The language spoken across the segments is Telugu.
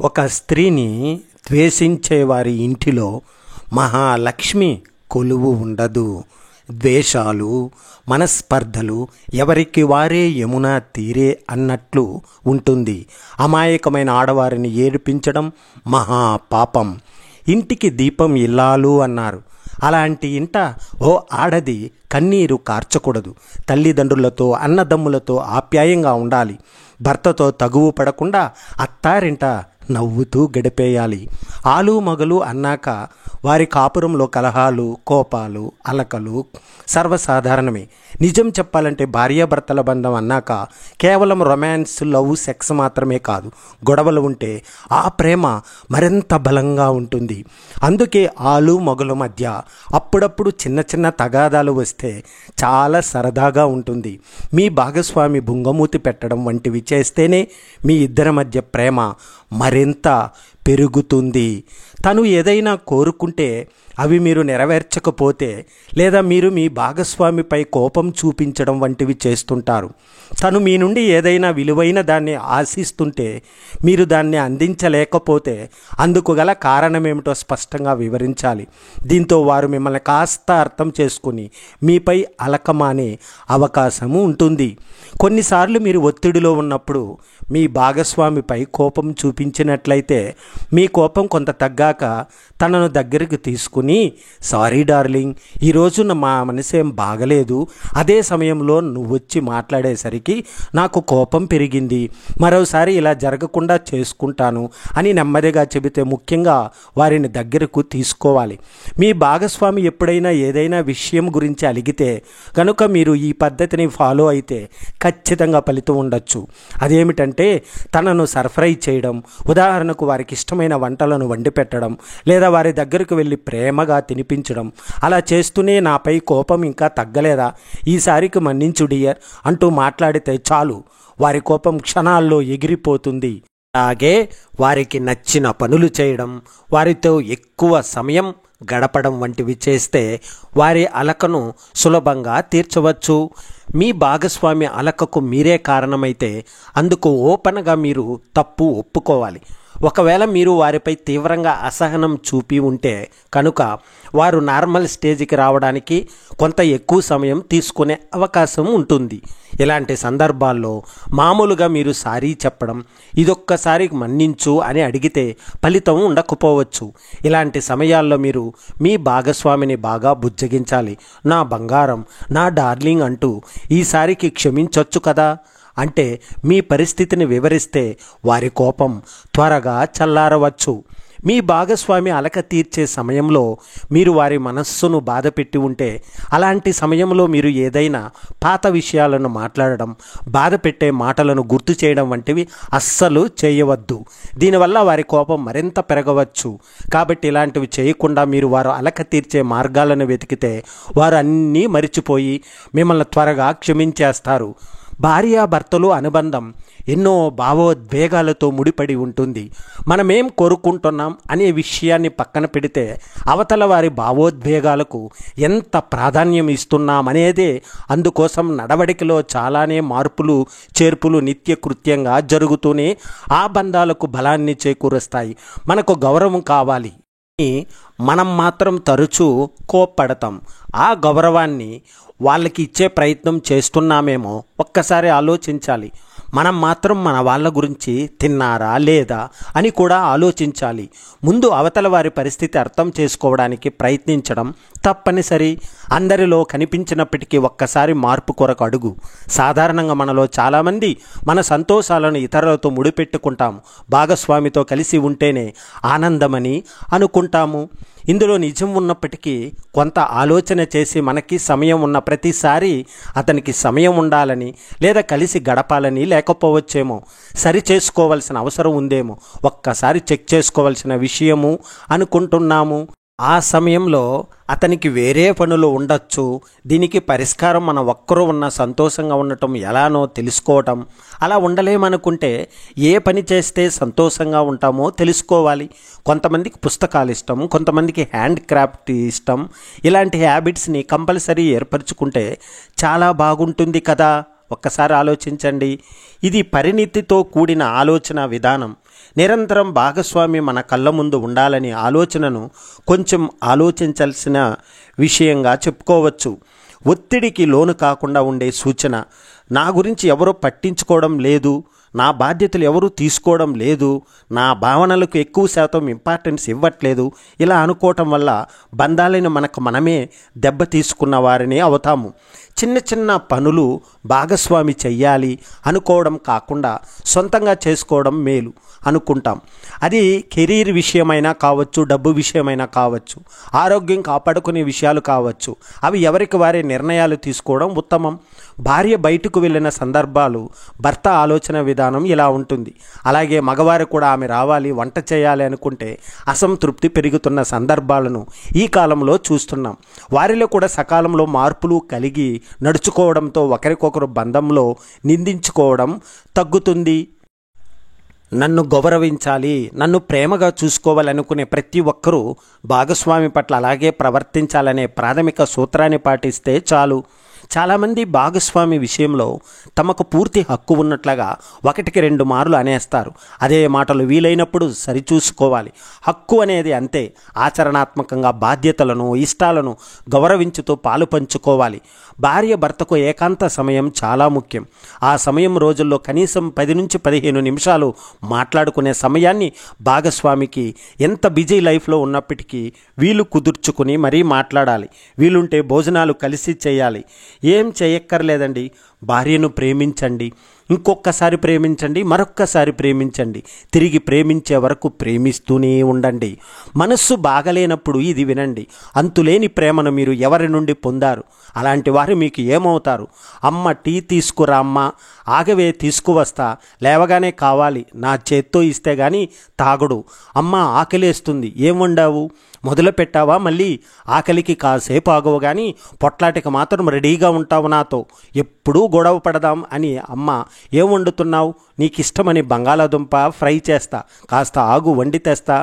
ఒక స్త్రీని ద్వేషించే వారి ఇంటిలో మహాలక్ష్మి కొలువు ఉండదు. ద్వేషాలు, మనస్పర్ధలు ఎవరికి వారే యమునా తీరే అన్నట్లు ఉంటుంది. అమాయకమైన ఆడవారిని ఏడిపించడం మహాపాపం. ఇంటికి దీపం ఇల్లాలు అన్నారు. అలాంటి ఇంట ఓ ఆడది కన్నీరు కార్చకూడదు. తల్లిదండ్రులతో, అన్నదమ్ములతో ఆప్యాయంగా ఉండాలి. భర్తతో తగువు పడకుండా అత్తారింట నవ్వుతూ గడిపేయాలి. ఆలు మగలు అన్నాక వారి కాపురంలో కలహాలు, కోపాలు, అలకలు సర్వసాధారణమే. నిజం చెప్పాలంటే భార్యాభర్తల బంధం అన్నాక కేవలం రొమాన్స్, లవ్, సెక్స్ మాత్రమే కాదు. గొడవలు ఉంటే ఆ ప్రేమ మరింత బలంగా ఉంటుంది. అందుకే ఆలు మగల మధ్య అప్పుడప్పుడు చిన్న చిన్న తగాదాలు వస్తే చాలా సరదాగా ఉంటుంది. మీ భాగస్వామి బుంగమూతి పెట్టడం వంటివి చేస్తేనే మీ ఇద్దరి మధ్య ప్రేమ మరింత పెరుగుతుంది. తను ఏదైనా కోరుకుంటే అవి మీరు నెరవేర్చకపోతే, లేదా మీరు మీ భాగస్వామిపై కోపం చూపించడం వంటివి చేస్తుంటారు. తను మీ నుండి ఏదైనా విలువైన దాన్ని ఆశిస్తుంటే మీరు దాన్ని అందించలేకపోతే అందుకు గల కారణమేమిటో స్పష్టంగా వివరించాలి. దీంతో వారు మిమ్మల్ని కాస్త అర్థం చేసుకుని మీపై అలకమానే అవకాశము ఉంటుంది. కొన్నిసార్లు మీరు ఒత్తిడిలో ఉన్నప్పుడు మీ భాగస్వామిపై కోపం చూపించినట్లయితే మీ కోపం కొంత తగ్గాక తనను దగ్గరికి తీసుకుని, సారీ డార్లింగ్, ఈరోజు మా మనసేం బాగలేదు, అదే సమయంలో నువ్వు వచ్చి మాట్లాడేసరికి నాకు కోపం పెరిగింది, మరోసారి ఇలా జరగకుండా చేసుకుంటాను అని నెమ్మదిగా చెబితే ముఖ్యంగా వారిని దగ్గరకు తీసుకోవాలి. మీ భాగస్వామి ఎప్పుడైనా ఏదైనా విషయం గురించి అలిగితే కనుక మీరు ఈ పద్ధతిని ఫాలో అయితే ఖచ్చితంగా ఫలితం ఉండొచ్చు. అదేమిటంటే తనను సర్ప్రైజ్ చేయడం, ఉదాహరణకు వారికి ఇష్టమైన వంటలను వండి పెట్టడం, లేదా వారి దగ్గరకు వెళ్ళి ప్రేమగా తినిపించడం. అలా చేస్తూనే నాపై కోపం ఇంకా తగ్గలేదా, ఈసారికి మన్నించు డియర్ అంటూ మాట్లాడితే చాలు, వారి కోపం క్షణాల్లో ఎగిరిపోతుంది. అలాగే వారికి నచ్చిన పనులు చేయడం, వారితో ఎక్కువ సమయం గడపడం వంటివి చేస్తే వారి అలకను సులభంగా తీర్చవచ్చు. మీ భాగస్వామి అలకకు మీరే కారణమైతే అందుకు ఓపెన్గా మీరు తప్పు ఒప్పుకోవాలి. ఒకవేళ మీరు వారిపై తీవ్రంగా అసహనం చూపి ఉంటే కనుక వారు నార్మల్ స్టేజ్కి రావడానికి కొంత ఎక్కువ సమయం తీసుకునే అవకాశం ఉంటుంది. ఇలాంటి సందర్భాల్లో మామూలుగా మీరు సారీ చెప్పడం, ఇదొక్కసారి మన్నించు అని అడిగితే ఫలితం ఉండకపోవచ్చు. ఇలాంటి సమయాల్లో మీరు మీ భాగస్వామిని బాగా బుజ్జగించాలి. నా బంగారం, నా డార్లింగ్ అంటూ ఈసారికి క్షమించొచ్చు కదా అంటే మీ పరిస్థితిని వివరిస్తే వారి కోపం త్వరగా చల్లారవచ్చు. మీ భాగస్వామి అలక తీర్చే సమయంలో మీరు వారి మనస్సును బాధపెట్టి ఉంటే అలాంటి సమయంలో మీరు ఏదైనా పాత విషయాలను మాట్లాడడం, బాధ పెట్టే మాటలను గుర్తు చేయడం వంటివి అస్సలు చేయవద్దు. దీనివల్ల వారి కోపం మరింత పెరగవచ్చు. కాబట్టి ఇలాంటివి చేయకుండా మీరు వారు అలక తీర్చే మార్గాలను వెతికితే వారు అన్నీ మరిచిపోయి మిమ్మల్ని త్వరగా క్షమించేస్తారు. భార్యాభర్తలు అనుబంధం ఎన్నో భావోద్వేగాలతో ముడిపడి ఉంటుంది. మనమేం కోరుకుంటున్నాం అనే విషయాన్ని పక్కన పెడితే అవతల వారి భావోద్వేగాలకు ఎంత ప్రాధాన్యం ఇస్తున్నామనేదే అందుకోసం నడవడికలో చాలానే మార్పులు చేర్పులు నిత్యకృత్యంగా జరుగుతూనే ఆ బంధాలకు బలాన్ని చేకూరుస్తాయి. మనకు గౌరవం కావాలి, మనం మాత్రం తరచూ కోప్పడతాం. ఆ గౌరవాన్ని వాళ్ళకి ఇచ్చే ప్రయత్నం చేస్తున్నామేమో ఒక్కసారి ఆలోచించాలి. మనం మాత్రం మన వాళ్ళ గురించి తిన్నారా లేదా అని కూడా ఆలోచించాలి. ముందు అవతల వారి పరిస్థితి అర్థం చేసుకోవడానికి ప్రయత్నించడం తప్పనిసరి. అందరిలో కనిపించినప్పటికీ ఒక్కసారి మార్పు కొరకు అడుగు. సాధారణంగా మనలో చాలామంది మన సంతోషాలను ఇతరులతో ముడిపెట్టుకుంటాము. భాగస్వామితో కలిసి ఉంటేనే ఆనందమని అనుకుంటాము. ఇందులో నిజం ఉన్నప్పటికీ కొంత ఆలోచన చేసి మనకి సమయం ఉన్న ప్రతిసారి అతనికి సమయం ఉండాలని లేదా కలిసి గడపాలని లేకపోవచ్చేమో. సరి చేసుకోవాల్సిన అవసరం ఉందేమో, ఒక్కసారి చెక్ చేసుకోవాల్సిన విషయము అనుకుంటున్నాము. ఆ సమయంలో అతనికి వేరే పనులు ఉండొచ్చు. దీనికి పరిష్కారం మన ఒక్కరూ ఉన్న సంతోషంగా ఉండటం ఎలానో తెలుసుకోవటం. అలా ఉండలేమనుకుంటే ఏ పని చేస్తే సంతోషంగా ఉంటామో తెలుసుకోవాలి. కొంతమందికి పుస్తకాలు ఇష్టం, కొంతమందికి హ్యాండ్ క్రాఫ్ట్ ఇష్టం. ఇలాంటి హ్యాబిట్స్ని కంపల్సరీ ఏర్పరచుకుంటే చాలా బాగుంటుంది కదా. ఒక్కసారి ఆలోచించండి. ఇది పరిణితితో కూడిన ఆలోచన విధానం. నిరంతరం భాగస్వామి మన కళ్ళ ముందు ఉండాలని ఆలోచనను కొంచెం ఆలోచించాల్సిన విషయంగా చెప్పుకోవచ్చు. ఒత్తిడికి లోను కాకుండా ఉండే సూచన. నా గురించి ఎవరో పట్టించుకోవడం లేదు, నా బాధ్యతలు ఎవరూ తీసుకోవడం లేదు, నా భావనలకు ఎక్కువ శాతం ఇంపార్టెన్స్ ఇవ్వట్లేదు, ఇలా అనుకోవటం వల్ల బంధాలను మనమే దెబ్బ తీసుకున్న వారిని అవుతాము. చిన్న చిన్న పనులు భాగస్వామి చెయ్యాలి అనుకోవడం కాకుండా సొంతంగా చేసుకోవడం మేలు అనుకుంటాం. అది కెరీర్ విషయమైనా కావచ్చు, డబ్బు విషయమైనా కావచ్చు, ఆరోగ్యం కాపాడుకునే విషయాలు కావచ్చు. అవి ఎవరికి వారే నిర్ణయాలు తీసుకోవడం ఉత్తమం. భార్య బయటకు వెళ్ళిన సందర్భాలు భర్త ఆలోచన విధానం ఇలా ఉంటుంది. అలాగే మగవారు కూడా ఆమె రావాలి, వంట చేయాలి అనుకుంటే అసంతృప్తి పెరుగుతున్న సందర్భాలను ఈ కాలంలో చూస్తున్నాం. వారిలో కూడా సకాలంలో మార్పులు కలిగి నడుచుకోవడంతో ఒకరికొకరు బంధంలో నిందించుకోవడం తగ్గుతుంది. నన్ను గౌరవించాలి, నన్ను ప్రేమగా చూసుకోవాలనుకునే ప్రతి ఒక్కరూ భాగస్వామి పట్ల అలాగే ప్రవర్తించాలనే ప్రాథమిక సూత్రాన్ని పాటిస్తే చాలు. చాలామంది భాగస్వామి విషయంలో తమకు పూర్తి హక్కు ఉన్నట్లుగా 1-2 మార్లు అనేస్తారు. అదే మాటలు వీలైనప్పుడు సరిచూసుకోవాలి. హక్కు అనేది అంతే. ఆచరణాత్మకంగా బాధ్యతలను, ఇష్టాలను గౌరవించుతూ పాలు పంచుకోవాలి. భార్య భర్తకు ఏకాంత సమయం చాలా ముఖ్యం. ఆ సమయం రోజుల్లో కనీసం 10-15 నిమిషాలు మాట్లాడుకునే సమయాన్ని భాగస్వామికి ఎంత బిజీ లైఫ్లో ఉన్నప్పటికీ వీలు కుదుర్చుకుని మరీ మాట్లాడాలి. వీలుంటే భోజనాలు కలిసి చేయాలి. ఏం చేయక్కర్లేదండి, భార్యను ప్రేమించండి, ఇంకొకసారి ప్రేమించండి, మరొక్కసారి ప్రేమించండి, తిరిగి ప్రేమించే వరకు ప్రేమిస్తూనే ఉండండి. మనస్సు బాగలేనప్పుడు ఇది వినండి. అంతులేని ప్రేమను మీరు ఎవరి నుండి పొందారు? అలాంటి వారు మీకు ఏమవుతారు? అమ్మ టీ తీసుకురా అమ్మ, ఆగవే తీసుకువస్తా, లేవగానే కావాలి, నా చేత్తో ఇస్తే గాని తాగడు. అమ్మ ఆకలేస్తుంది, ఏం వండావు? మొదలు పెట్టావా? మళ్ళీ ఆకలికి కాసేపు ఆగవు కానీ పొట్లాటికి మాత్రం రెడీగా ఉంటావు నాతో, ఎప్పుడూ గొడవ పడదాం అని అమ్మ ఏం వండుతున్నావు? నీకు ఇష్టమని బంగాళాదుంప ఫ్రై చేస్తా, కాస్త ఆగు వండి తెస్తా.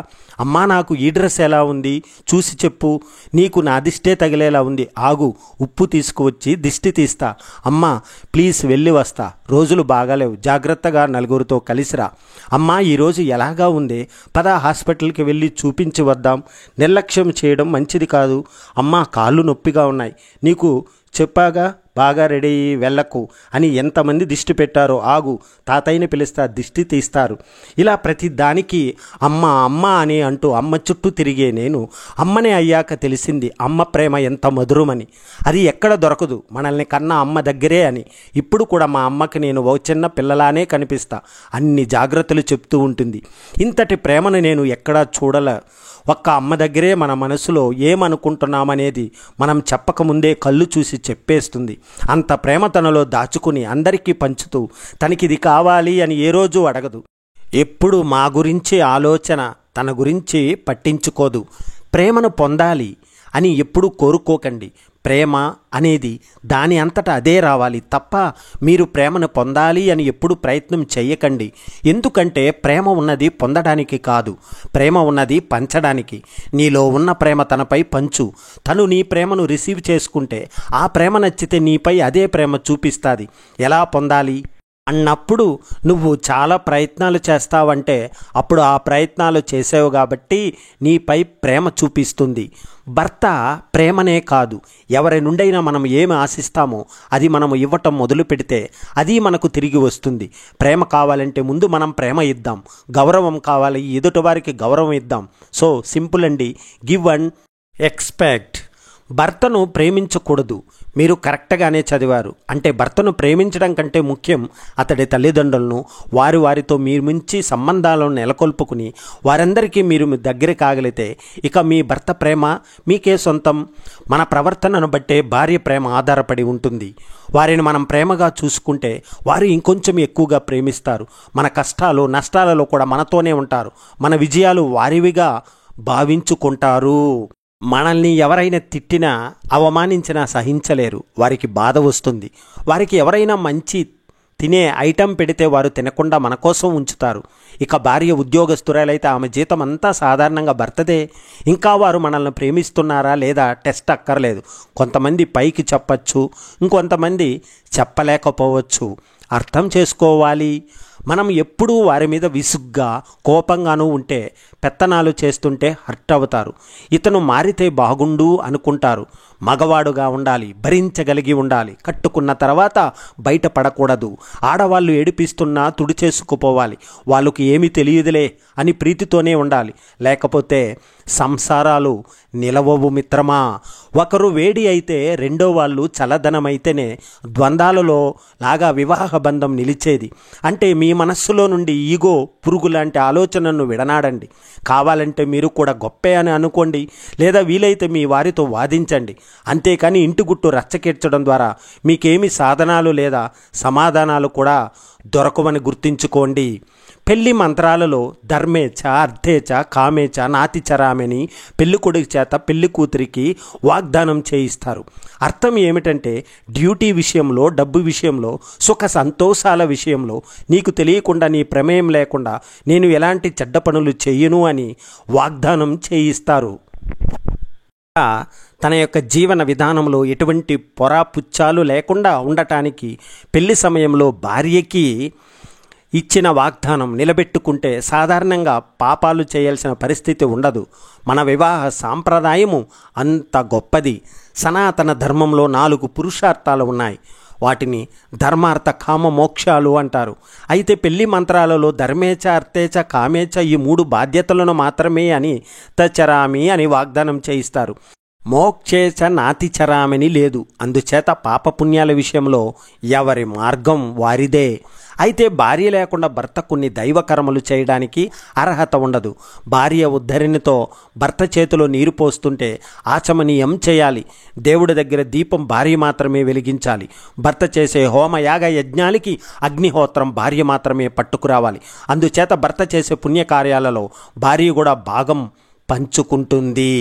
అమ్మా నాకు ఈ డ్రెస్ ఎలా ఉంది చూసి చెప్పు, నీకు నా దిష్టే తగిలేలా ఉంది, ఆగు ఉప్పు తీసుకువచ్చి దిష్టి తీస్తా. అమ్మా ప్లీజ్ వెళ్ళి వస్తా, రోజులు బాగాలేవు, జాగ్రత్తగా నలుగురితో కలిసిరా. అమ్మా ఈరోజు ఎలాగా ఉంది, పద హాస్పిటల్కి వెళ్ళి చూపించి వద్దాం. నిర్లక్ష్యం చేయడం మంచిది కాదు. అమ్మా కాళ్ళు నొప్పిగా ఉన్నాయి, నీకు చెప్పాగా బాగా రెడీ వెళ్ళకు అని ఎంతమంది దిష్టి పెట్టారో, ఆగు తాతయ్యని పిలుస్తా దిష్టి తీస్తారు. ఇలా ప్రతి దానికి అమ్మ అమ్మ అని అంటూ అమ్మ చుట్టూ తిరిగే నేను అమ్మనే అయ్యాక తెలిసింది అమ్మ ప్రేమ ఎంత మధురమని. అది ఎక్కడ దొరకదు, మనల్ని కన్నా అమ్మ దగ్గరే అని. ఇప్పుడు కూడా మా అమ్మకి నేను ఓ చిన్న పిల్లలానే కనిపిస్తా, అన్ని జాగ్రత్తలు చెప్తూ ఉంటుంది. ఇంతటి ప్రేమను నేను ఎక్కడా చూడలే. ఒక్క అమ్మ దగ్గరే మన మనసులో ఏమనుకుంటున్నామనేది మనం చెప్పకముందే కళ్ళు చూసి చెప్పేస్తుంది. అంత ప్రేమ తనలో దాచుకుని అందరికీ పంచుతూ తనకిది కావాలి అని ఏ రోజు అడగదు. ఎప్పుడు మా గురించి ఆలోచన, తన గురించి పట్టించుకోదు. ప్రేమను పొందాలి అని ఎప్పుడూ కోరుకోకండి. ప్రేమ అనేది దాని అంతటా అదే రావాలి తప్ప మీరు ప్రేమను పొందాలి అని ఎప్పుడు ప్రయత్నం చేయకండి. ఎందుకంటే ప్రేమ ఉన్నది పొందడానికి కాదు, ప్రేమ ఉన్నది పంచడానికి. నీలో ఉన్న ప్రేమ తనపై పంచు. తను నీ ప్రేమను రిసీవ్ చేసుకుంటే ఆ ప్రేమ నచ్చితే నీపై అదే ప్రేమ చూపిస్తుంది. ఎలా పొందాలి అన్నప్పుడు నువ్వు చాలా ప్రయత్నాలు చేస్తావంటే అప్పుడు ఆ ప్రయత్నాలు చేసావు కాబట్టి నీపై ప్రేమ చూపిస్తుంది. భర్త ప్రేమనే కాదు, ఎవరి నుండైనా మనం ఏమి ఆశిస్తామో అది మనం ఇవ్వటం మొదలు పెడితే అది మనకు తిరిగి వస్తుంది. ప్రేమ కావాలంటే ముందు మనం ప్రేమ ఇద్దాం. గౌరవం కావాలి, ఎదుటి వారికి గౌరవం ఇద్దాం. సో సింపుల్ అండి, గివ్ అండ్ ఎక్స్పెక్ట్. భర్తను ప్రేమించకూడదు. మీరు కరెక్ట్గానే చదివారు. అంటే భర్తను ప్రేమించడం కంటే ముఖ్యం అతడి తల్లిదండ్రులను, వారితో మీరు మించి సంబంధాలను నెలకొల్పుకుని వారందరికీ మీరు దగ్గర కాగలిగితే ఇక మీ భర్త ప్రేమ మీకే సొంతం. మన ప్రవర్తనను బట్టే భార్య ప్రేమ ఆధారపడి ఉంటుంది. వారిని మనం ప్రేమగా చూసుకుంటే వారు ఇంకొంచెం ఎక్కువగా ప్రేమిస్తారు. మన కష్టాలు నష్టాలలో కూడా మనతోనే ఉంటారు. మన విజయాలు వారివిగా భావించుకుంటారు. మనల్ని ఎవరైనా తిట్టినా అవమానించినా సహించలేరు, వారికి బాధ వస్తుంది. వారికి ఎవరైనా మంచి తినే ఐటెం పెడితే వారు తినకుండా మన కోసం ఉంచుతారు. ఇక భార్య ఉద్యోగస్తురాలైతే ఆమె జీతం అంతా సాధారణంగా భర్తదే. ఇంకా వారు మనల్ని ప్రేమిస్తున్నారా లేదా టెస్ట్ అక్కర్లేదు. కొంతమంది పైకి చెప్పచ్చు, ఇంకొంతమంది చెప్పలేకపోవచ్చు. అర్థం చేసుకోవాలి. మనం ఎప్పుడూ వారి మీద విసుగ్గా కోపంగానూ ఉంటే, పెత్తనాలు చేస్తుంటే హర్ట్ అవుతారు. ఇతను మారితే బాగుండు అనుకుంటారు. మగవాడుగా ఉండాలి, భరించగలిగి ఉండాలి, కట్టుకున్న తర్వాత బయటపడకూడదు. ఆడవాళ్ళు ఏడిపిస్తున్నా తుడిచేసుకుపోవాలి. వాళ్ళకి ఏమీ తెలియదులే అని ప్రీతితోనే ఉండాలి. లేకపోతే సంసారాలు నిలవవు మిత్రమా. ఒకరు వేడి అయితే రెండో వాళ్ళు చల్లదనమైతేనే ద్వంద్వాలలో లాగా వివాహ బంధం నిలిచేది. అంటే మీ మనస్సులో నుండి ఈగో పురుగు లాంటి ఆలోచనను విడనాడండి. కావాలంటే మీరు కూడా గొప్పే అని అనుకోండి, లేదా వీలైతే మీ వారితో వాదించండి. అంతేకాని ఇంటి గుట్టు రచ్చకెచ్చడం ద్వారా మీకేమి సాధనాలు లేదా సమాధానాలు కూడా దొరకవని గుర్తుంచుకోండి. పెళ్లి మంత్రాలలో ధర్మేచ, అర్థేచ, కామేచ, నాతిచరామని పెళ్లి కొడుకు చేత పెళ్లి కూతురికి వాగ్దానం చేయిస్తారు. అర్థం ఏమిటంటే డ్యూటీ విషయంలో, డబ్బు విషయంలో, సుఖ సంతోషాల విషయంలో నీకు తెలియకుండా, నీ ప్రమేయం లేకుండా నేను ఎలాంటి చెడ్డ పనులు చెయ్యను అని వాగ్దానం చేయిస్తారు. తన యొక్క జీవన విధానంలో ఎటువంటి పొరాపుచ్చాలు లేకుండా ఉండటానికి పెళ్లి సమయంలో భార్యకి ఇచ్చిన వాగ్దానం నిలబెట్టుకుంటే సాధారణంగా పాపాలు చేయాల్సిన పరిస్థితి ఉండదు. మన వివాహ సాంప్రదాయము అంత గొప్పది. సనాతన ధర్మంలో 4 పురుషార్థాలు ఉన్నాయి. వాటిని ధర్మార్థ కామ మోక్షాలు అంటారు. అయితే పెళ్లి మంత్రాలలో ధర్మేచ, అర్థేచ, కామేచ ఈ 3 బాధ్యతలను మాత్రమే అని తచరామి అని వాగ్దానం చేయిస్తారు. మోక్షేచ నాతిచరామని లేదు. అందుచేత పాపపుణ్యాల విషయంలో ఎవరి మార్గం వారిదే. అయితే భార్య లేకుండా భర్త కొన్ని దైవకర్మలు చేయడానికి అర్హత ఉండదు. భార్య ఉద్ధరణితో భర్త చేతిలో నీరు పోస్తుంటే ఆచమనీయం చేయాలి. దేవుడి దగ్గర దీపం భార్య మాత్రమే వెలిగించాలి. భర్త చేసే హోమయాగ యజ్ఞాలకి అగ్నిహోత్రం భార్య మాత్రమే పట్టుకురావాలి. అందుచేత భర్త చేసే పుణ్యకార్యాలలో భార్య కూడా భాగం పంచుకుంటుంది.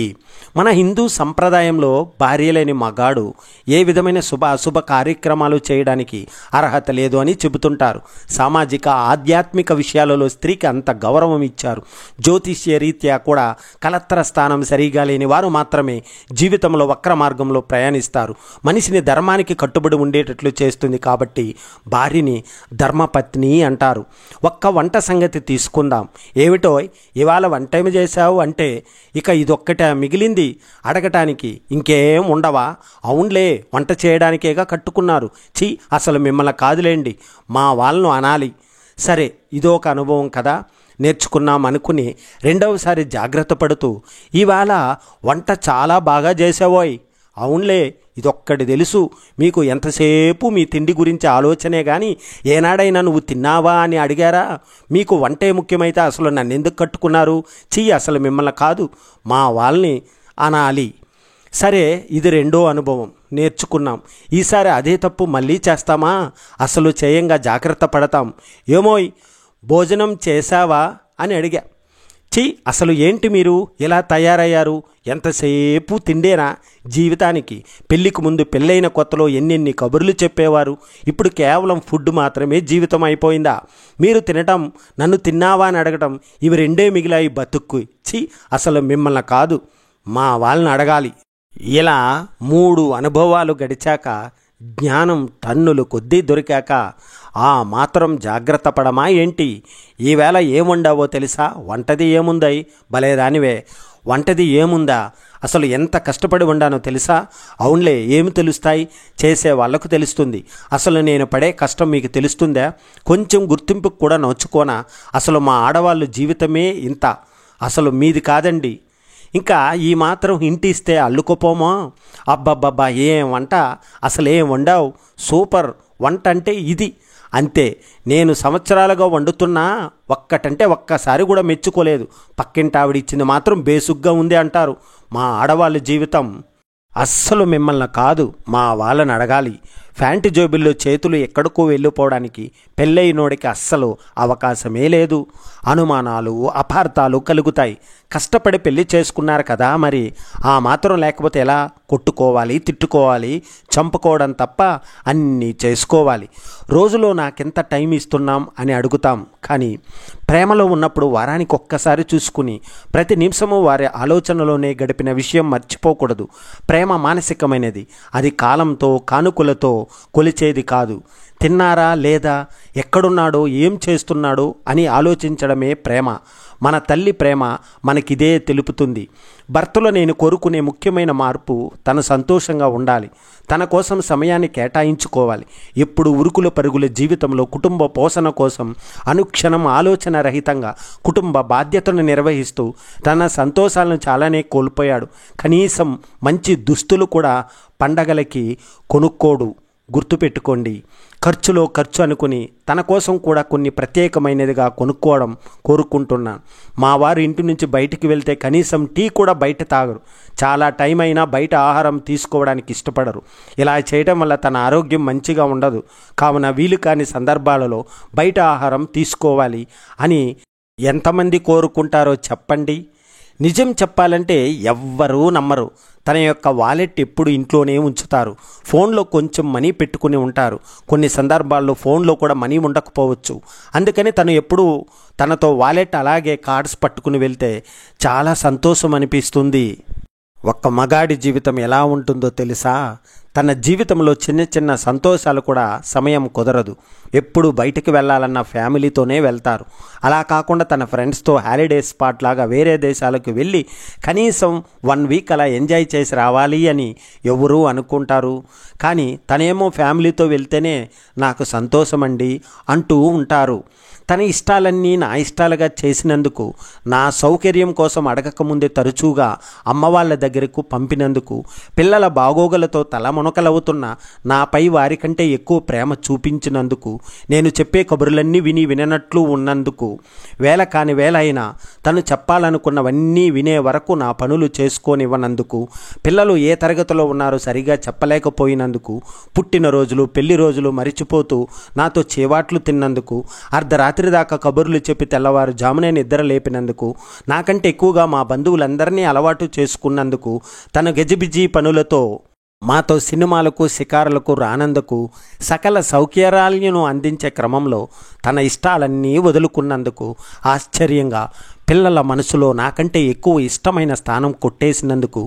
మన హిందూ సంప్రదాయంలో భార్య లేని మగాడు ఏ విధమైన అశుభ కార్యక్రమాలు చేయడానికి అర్హత లేదు అని చెబుతుంటారు. సామాజిక ఆధ్యాత్మిక విషయాలలో స్త్రీకి అంత గౌరవం ఇచ్చారు. జ్యోతిష్య రీత్యా కూడా కలత్ర స్థానం సరిగా లేని వారు మాత్రమే జీవితంలో వక్ర మార్గంలో ప్రయాణిస్తారు. మనిషిని ధర్మానికి కట్టుబడి ఉండేటట్లు చేస్తుంది. కాబట్టి భార్యని ధర్మపత్ని అంటారు. ఒక్క వంట సంగతి తీసుకుందాం. ఏమిటో ఇవాళ వంటేమి చేశావు అంటే ఇక ఇదొక్కటే మిగిలింది అడగటానికి, ఇంకేం ఉండవా? అవునులే, వంట చేయడానికేగా కట్టుకున్నారు. ఛీ, అసలు మిమ్మల్ని కాదులేండి, మా వాళ్ళను అనాలి. సరే, ఇదొక అనుభవం కదా, నేర్చుకున్నాం అనుకుని రెండవసారి జాగ్రత్త పడుతూ ఇవాళ వంట చాలా బాగా చేసావోయ్. అవునులే, ఇదొక్కటి తెలుసు, మీకు ఎంతసేపు మీ తిండి గురించి ఆలోచనే కానీ ఏనాడైనా నువ్వు తిన్నావా అని అడిగారా? మీకు వంటే ముఖ్యమైతే అసలు నన్ను ఎందుకు కట్టుకున్నారు? అసలు మిమ్మల్ని కాదు, మా వాళ్ళని అనాలి. సరే, ఇది రెండో అనుభవం, నేర్చుకున్నాం. ఈసారి అదే తప్పు మళ్ళీ చేస్తామా? అసలు చేయంగా జాగ్రత్త పడతాం. ఏమోయ్, భోజనం చేశావా అని అడిగా. అసలు ఏంటి మీరు ఇలా తయారయ్యారు? ఎంతసేపు తిండేనా జీవితానికి? పెళ్ళికి ముందు పెళ్ళైన కొత్తలో ఎన్నెన్ని కబుర్లు చెప్పేవారు. ఇప్పుడు కేవలం ఫుడ్ మాత్రమే జీవితం అయిపోయిందా? మీరు తినటం, నన్ను తిన్నావా అని అడగటం, ఇవి రెండే మిగిలాయి బతుక్కు. అసలు మిమ్మల్ని కాదు, మా వాళ్ళని అడగాలి. ఇలా 3 అనుభవాలు గడిచాక, జ్ఞానం టన్నులు కొద్దీ దొరికాక ఆ మాత్రం జాగ్రత్త పడమా ఏంటి? ఈవేళ ఏముండావో తెలుసా? వంటది ఏముందై? భలేదానివే, వంటది ఏముందా? అసలు ఎంత కష్టపడి ఉండానో తెలుసా? అవునులే, ఏమి తెలుస్తాయి? చేసే వాళ్లకు తెలుస్తుంది. అసలు నేను పడే కష్టం మీకు తెలుస్తుందా? కొంచెం గుర్తింపుకు కూడా నోచుకోనా? అసలు మా ఆడవాళ్ళు జీవితమే ఇంత, అసలు మీది కాదండి. ఇంకా ఈ మాత్రం ఇంటిస్తే అల్లుకోపోమా? అబ్బబ్బబ్బా, ఏం వంట, అసలేం వండావు, సూపర్, వంట అంటే ఇది అంతే. నేను సంవత్సరాలుగా వండుతున్నా ఒక్కటంటే ఒక్కసారి కూడా మెచ్చుకోలేదు. పక్కింటి ఆవిడిచ్చింది మాత్రం బేసుగ్గా ఉంది అంటారు. మా ఆడవాళ్ళ జీవితం అస్సలు మిమ్మల్ని కాదు, మా వాళ్ళని అడగాలి. ఫ్యాంటు జోబుల్లో చేతులు ఎక్కడికో వెళ్ళిపోవడానికి పెళ్ళైనోడికి అస్సలు అవకాశమే లేదు. అనుమానాలు, అపార్థాలు కలుగుతాయి. కష్టపడి పెళ్లి చేసుకున్నారు కదా, మరి ఆ మాత్రం లేకపోతే ఎలా? కొట్టుకోవాలి, తిట్టుకోవాలి, చంపుకోవడం తప్ప అన్నీ చేసుకోవాలి. రోజులో నాకెంత టైం ఇస్తున్నాం అని అడుగుతాం. కానీ ప్రేమలో ఉన్నప్పుడు వారానికి ఒక్కసారి చూసుకుని ప్రతి నిమిషము వారి ఆలోచనలోనే గడిపిన విషయం మర్చిపోకూడదు. ప్రేమ మానసికమైనది. అది కాలంతో కానుకలతో కొలిచేది కాదు. తిన్నారా లేదా, ఎక్కడున్నాడో, ఏం చేస్తున్నాడో అని ఆలోచించడమే ప్రేమ. మన తల్లి ప్రేమ మనకిదే తెలుపుతుంది. భర్తలో నేను కోరుకునే ముఖ్యమైన మార్పు తను సంతోషంగా ఉండాలి. తన కోసం సమయాన్ని కేటాయించుకోవాలి. ఎప్పుడు ఉరుకుల పరుగుల జీవితంలో కుటుంబ పోషణ కోసం అనుక్షణం ఆలోచన రహితంగా కుటుంబ బాధ్యతను నిర్వహిస్తూ తన సంతోషాలను చాలానే కోల్పోయాడు. కనీసం మంచి దుస్తులు కూడా పండగలకి కొనుక్కోడు. గుర్తుపెట్టుకోండి. ఖర్చులో ఖర్చు అనుకుని తన కోసం కూడా కొన్ని ప్రత్యేకమైనదిగా కొనుక్కోవడం కోరుకుంటున్నాను. మా వారు ఇంటి నుంచి బయటికి వెళ్తే కనీసం టీ కూడా బయట తాగరు. చాలా టైం అయినా బయట ఆహారం తీసుకోవడానికి ఇష్టపడరు. ఇలా చేయడం వల్ల తన ఆరోగ్యం మంచిగా ఉండదు. కావున వీలు కాని సందర్భాలలో బయట ఆహారం తీసుకోవాలి అని ఎంతమంది కోరుకుంటారో చెప్పండి. నిజం చెప్పాలంటే ఎవ్వరూ నమ్మరు. తన యొక్క వాలెట్ ఎప్పుడు ఇంట్లోనే ఉంచుతారు. ఫోన్లో కొంచెం మనీ పెట్టుకుని ఉంటారు. కొన్ని సందర్భాల్లో ఫోన్లో కూడా మనీ ఉండకపోవచ్చు. అందుకని తను ఎప్పుడు తనతో వాలెట్ అలాగే కార్డ్స్ పట్టుకుని వెళ్తే చాలా సంతోషం అనిపిస్తుంది. ఒక్క మగాడి జీవితం ఎలా ఉంటుందో తెలుసా? తన జీవితంలో చిన్న చిన్న సంతోషాలు కూడా సమయం కుదరదు. ఎప్పుడు బయటికి వెళ్ళాలన్న ఫ్యామిలీతోనే వెళ్తారు. అలా కాకుండా తన ఫ్రెండ్స్తో హాలిడే స్పాట్ లాగా వేరే దేశాలకు వెళ్ళి కనీసం 1 వీక్ అలా ఎంజాయ్ చేసి రావాలి అని ఎవరూ అనుకుంటారు. కానీ తనేమో ఫ్యామిలీతో వెళ్తేనే నాకు సంతోషమండి అంటూ ఉంటారు. తన ఇష్టాలన్నీ నా ఇష్టాలుగా చేసినందుకు, నా సౌకర్యం కోసం అడగకముందే తరచుగా అమ్మ వాళ్ళ దగ్గరకు పంపినందుకు, పిల్లల బాగోగులతో తలమునకలవుతున్న నాపై వారికంటే ఎక్కువ ప్రేమ చూపించినందుకు, నేను చెప్పే కబుర్లన్నీ విననట్లు ఉన్నందుకు, వేళ కాని వేళ అయినా తను చెప్పాలనుకున్నవన్నీ వినే వరకు నా పనులు చేసుకోనివ్వనందుకు, పిల్లలు ఏ తరగతిలో ఉన్నారో సరిగా చెప్పలేకపోయినందుకు, పుట్టినరోజులు పెళ్లి రోజులు మరిచిపోతూ నాతో చేవాట్లు తిన్నందుకు, అర్ధరాత్రి దాకా కబుర్లు చెప్పి తెల్లవారు జామునే నిద్ర లేపినందుకు, నాకంటే ఎక్కువగా మా బంధువులందరినీ అలవాటు చేసుకున్నందుకు, తన గజిబిజీ పనులతో మాతో సినిమాలకు షికారులకు రానందుకు, సకల సౌకర్యాలను అందించే క్రమంలో తన ఇష్టాలన్నీ వదులుకున్నందుకు, ఆశ్చర్యంగా పిల్లల మనసులో నాకంటే ఎక్కువ ఇష్టమైన స్థానం కొట్టేసినందుకు,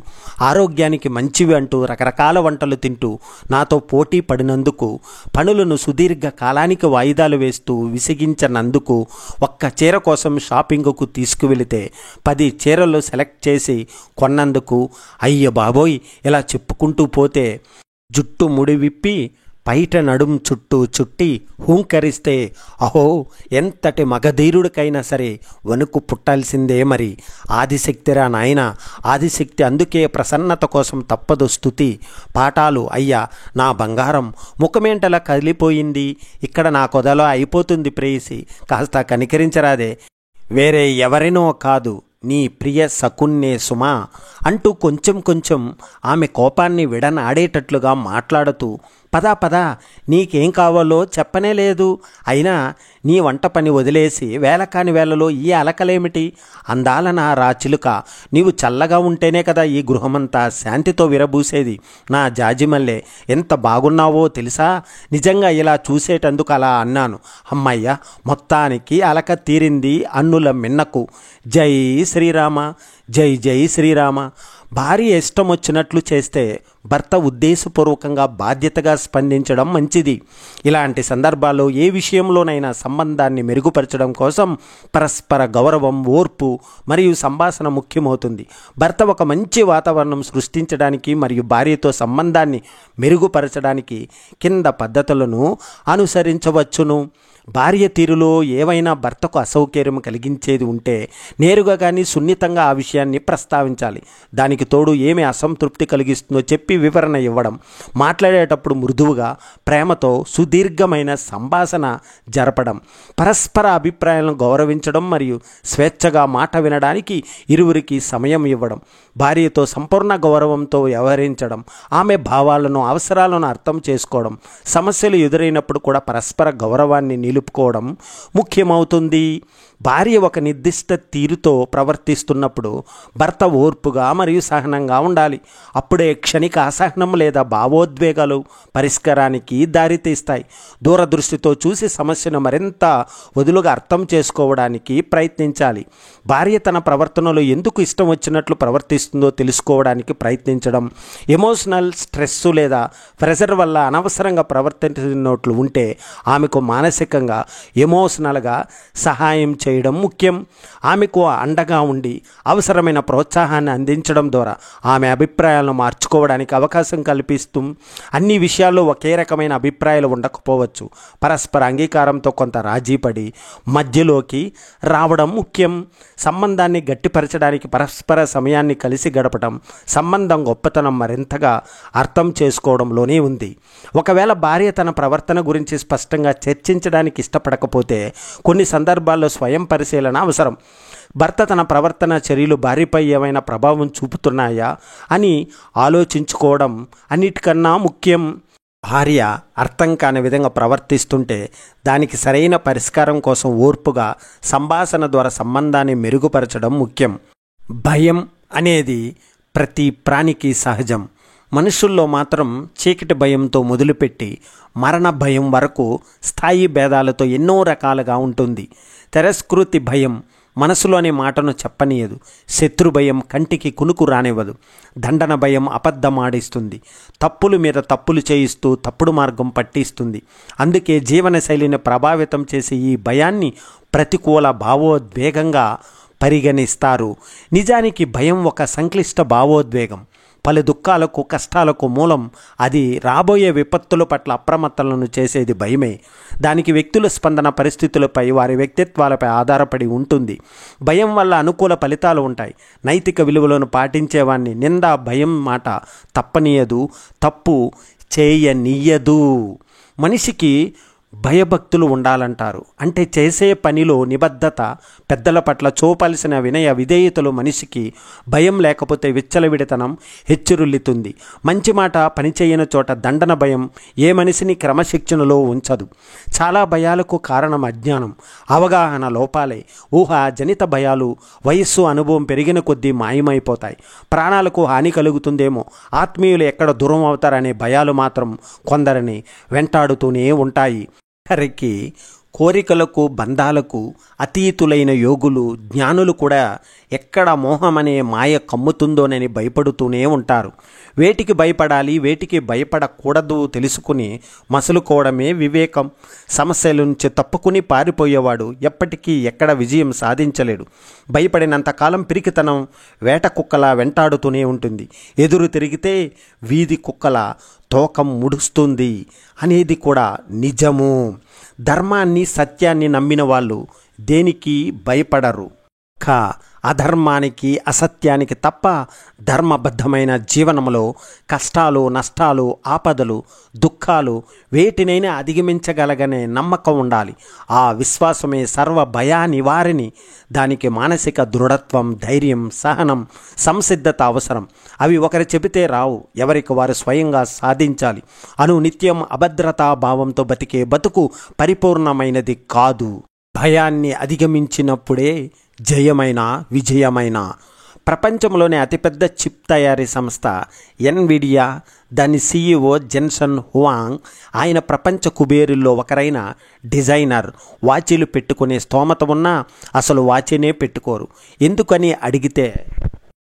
ఆరోగ్యానికి మంచివి అంటూ రకరకాల వంటలు తింటూ నాతో పోటీ పడినందుకు, పనులను సుదీర్ఘ కాలానికి వాయిదాలు వేస్తూ విసిగించనందుకు, ఒక్క చీర కోసం షాపింగ్కు తీసుకువెళితే 10 చీరలు సెలెక్ట్ చేసి కొన్నందుకు, అయ్య బాబోయ్ ఇలా చెప్పుకుంటూ పోతే జుట్టు ముడి విప్పి పైట నడుం చుట్టూ చుట్టి హూంకరిస్తే అహో ఎంతటి మగధీరుడికైనా సరే వణుకు పుట్టాల్సిందే. మరి ఆదిశక్తిరా నాయన, ఆదిశక్తి. అందుకే ప్రసన్నత కోసం తప్పదు స్తుతి పాఠాలు. అయ్యా నా బంగారం, ముఖమేంటలా కదిలిపోయింది, ఇక్కడ నా కొదలో అయిపోతుంది ప్రేయసి, కాస్త కనికరించరాదే, వేరే ఎవరినో కాదు నీ ప్రియ శకున్నే సుమా అంటూ కొంచెం కొంచెం ఆమె కోపాన్ని విడనాడేటట్లుగా మాట్లాడుతూ, పదా పదా నీకేం కావాలో చెప్పనే లేదు, అయినా నీ వంట పని వదిలేసి వేళ కాని వేళలో ఈ అలకలేమిటి, అందాల నా రాచిలుక, నీవు చల్లగా ఉంటేనే కదా ఈ గృహమంతా శాంతితో విరబూసేది, నా జాజిమల్లె ఎంత బాగున్నావో తెలుసా, నిజంగా ఇలా చూసేటందుకు అలా అన్నాను, అమ్మయ్య మొత్తానికి అలక తీరింది అన్నుల మిన్నకు. జై శ్రీరామ, జై జై శ్రీరామ. భార్య ఇష్టం వచ్చినట్లు చేస్తే భర్త ఉద్దేశపూర్వకంగా బాధ్యతగా స్పందించడం మంచిది. ఇలాంటి సందర్భాల్లో ఏ విషయంలోనైనా సంబంధాన్ని మెరుగుపరచడం కోసం పరస్పర గౌరవం, ఓర్పు మరియు సంభాషణ ముఖ్యమవుతుంది. భర్త ఒక మంచి వాతావరణం సృష్టించడానికి మరియు భార్యతో సంబంధాన్ని మెరుగుపరచడానికి కింద పద్ధతులను అనుసరించవచ్చును. భార్య తీరులో ఏవైనా భర్తకు అసౌకర్యం కలిగించేది ఉంటే నేరుగా కానీ సున్నితంగా ఆ విషయాన్ని ప్రస్తావించాలి. దానికి తోడు ఏమి అసంతృప్తి కలిగిస్తుందో చెప్పి వివరణ ఇవ్వడం. మాట్లాడేటప్పుడు మృదువుగా, ప్రేమతో సుదీర్ఘమైన సంభాషణ జరపడం. పరస్పర అభిప్రాయాలను గౌరవించడం మరియు స్వేచ్ఛగా మాట వినడానికి ఇరువురికి సమయం ఇవ్వడం. భార్యతో సంపూర్ణ గౌరవంతో వ్యవహరించడం, ఆమె భావాలను అవసరాలను అర్థం చేసుకోవడం, సమస్యలు ఎదురైనప్పుడు కూడా పరస్పర గౌరవాన్ని నిలుపుకోవడం ముఖ్యమవుతుంది. భార్య ఒక నిర్దిష్ట తీరుతో ప్రవర్తిస్తున్నప్పుడు భర్త ఓర్పుగా మరియు సహనంగా ఉండాలి. అప్పుడే క్షణిక అసహనం లేదా భావోద్వేగాలు పరిష్కారానికి దారితీస్తాయి. దూరదృష్టితో చూసి సమస్యను మరింత వదులుగా అర్థం చేసుకోవడానికి ప్రయత్నించాలి. భార్య తన ప్రవర్తనలో ఎందుకు ఇష్టం వచ్చినట్లు ప్రవర్తిస్తుందో తెలుసుకోవడానికి ప్రయత్నించడం, ఎమోషనల్ స్ట్రెస్ లేదా ప్రెషర్ వల్ల అనవసరంగా ప్రవర్తించినట్లు ఉంటే ఆమెకు మానసికంగా ఎమోషనల్గా సహాయం చేయడం ముఖ్యం. ఆమెకు అండగా ఉండి అవసరమైన ప్రోత్సాహాన్ని అందించడం ద్వారా ఆమె అభిప్రాయాలను మార్చుకోవడానికి అవకాశం కల్పిస్తూ, అన్ని విషయాల్లో ఒకే రకమైన అభిప్రాయాలు ఉండకపోవచ్చు, పరస్పర అంగీకారంతో కొంత రాజీపడి మధ్యలోకి రావడం ముఖ్యం. సంబంధాన్ని గట్టిపరచడానికి పరస్పర సమయాన్ని కలిసి గడపడం సంబంధం గొప్పతనం మరింతగా అర్థం చేసుకోవడంలోనే ఉంది. ఒకవేళ భార్య తన ప్రవర్తన గురించి స్పష్టంగా చర్చించడానికి ఇష్టపడకపోతే కొన్ని సందర్భాల్లో స్వయం పరిశీలన అవసరం. భర్త తన ప్రవర్తన చర్యలు భార్యపై ఏమైనా ప్రభావం చూపుతున్నాయా అని ఆలోచించుకోవడం అన్నిటికన్నా ముఖ్యం. భార్య అర్థం కాని విధంగా ప్రవర్తిస్తుంటే దానికి సరైన పరిష్కారం కోసం ఓర్పుగా సంభాషణ ద్వారా సంబంధాన్ని మెరుగుపరచడం ముఖ్యం. భయం అనేది ప్రతి ప్రాణికి సహజం. మనుషుల్లో మాత్రం చీకటి భయంతో మొదలుపెట్టి మరణ భయం వరకు స్థాయి భేదాలతో ఎన్నో రకాలుగా ఉంటుంది. తిరస్కృతి భయం మనసులోని మాటను చెప్పనీయదు. శత్రు భయం కంటికి కునుకు రానివ్వదు. దండన భయం అబద్ధమాడిస్తుంది. తప్పుల మీద తప్పులు చేయిస్తూ తప్పుడు మార్గం పట్టిస్తుంది. అందుకే జీవనశైలిని ప్రభావితం చేసే ఈ భయాన్ని ప్రతికూల భావోద్వేగంగా పరిగణిస్తారు. నిజానికి భయం ఒక సంక్లిష్ట భావోద్వేగం. పలు దుఃఖాలకు కష్టాలకు మూలం అది రాబోయే విపత్తుల పట్ల అప్రమత్తలను చేసేది భయమే. దానికి వ్యక్తుల స్పందన పరిస్థితులపై, వారి వ్యక్తిత్వాలపై ఆధారపడి ఉంటుంది. భయం వల్ల అనుకూల ఫలితాలు ఉంటాయి. నైతిక విలువలను పాటించేవాన్ని నింద భయం మాట తప్పనీయదు, తప్పు చేయనీయదు. మనిషికి భయభక్తులు ఉండాలంటారు. అంటే చేసే పనిలో నిబద్ధత, పెద్దల పట్ల చూపాల్సిన వినయ విధేయతలు. మనిషికి భయం లేకపోతే విచ్చలవిడితనం హెచ్చురుల్లుతుంది. మంచి మాట పనిచేయని చోట దండన భయం ఏ మనిషిని క్రమశిక్షణలో ఉంచదు. చాలా భయాలకు కారణం అజ్ఞానం, అవగాహన లోపాలే. ఊహ జనిత భయాలు వయస్సు అనుభవం పెరిగిన కొద్దీ మాయమైపోతాయి. ప్రాణాలకు హాని కలుగుతుందేమో, ఆత్మీయులు ఎక్కడ దూరం అవుతారనే భయాలు మాత్రం కొందరిని వెంటాడుతూనే ఉంటాయి. వారికి కోరికలకు బంధాలకు అతీతులైన యోగులు జ్ఞానులు కూడా ఎక్కడ మోహమనే మాయ కమ్ముతుందోనని భయపడుతూనే ఉంటారు. వేటికి భయపడాలి, వేటికి భయపడకూడదు తెలుసుకుని మసులుకోవడమే వివేకం. సమస్యల నుంచి తప్పుకుని పారిపోయేవాడు ఎప్పటికీ ఎక్కడ విజయం సాధించలేడు. భయపడినంతకాలం పిరికితనం వేట కుక్కలా వెంటాడుతూనే ఉంటుంది. ఎదురు తిరిగితే వీధి కుక్కల తోకం ముడుస్తుంది అనేది కూడా నిజము. ధర్మాన్ని సత్యాన్ని నమ్మిన వాళ్ళు దేనికి భయపడరు. అధర్మానికి అసత్యానికి తప్ప ధర్మబద్ధమైన జీవనంలో కష్టాలు, నష్టాలు, ఆపదలు, దుఃఖాలు వేటినైనా అధిగమించగలగనే నమ్మకం ఉండాలి. ఆ విశ్వాసమే సర్వ భయా నివారిణి. దానికి మానసిక దృఢత్వం, ధైర్యం, సహనం, సంసిద్ధత అవసరం. అవి ఒకరు చెబితే రావు, ఎవరికి వారు స్వయంగా సాధించాలి. నిత్యం అభద్రతా భావంతో బతికే బతుకు పరిపూర్ణమైనది కాదు. భయాన్ని అధిగమించినప్పుడే జయమైన విజయమైన. ప్రపంచంలోని అతిపెద్ద చిప్ తయారీ సంస్థ ఎన్విడియా, దాని CEO జెన్సన్ హువాంగ్, ఆయన ప్రపంచ కుబేరుల్లో ఒకరైన డిజైనర్. వాచీలు పెట్టుకునే స్తోమత ఉన్నా అసలు వాచీనే పెట్టుకోరు. ఎందుకని అడిగితే,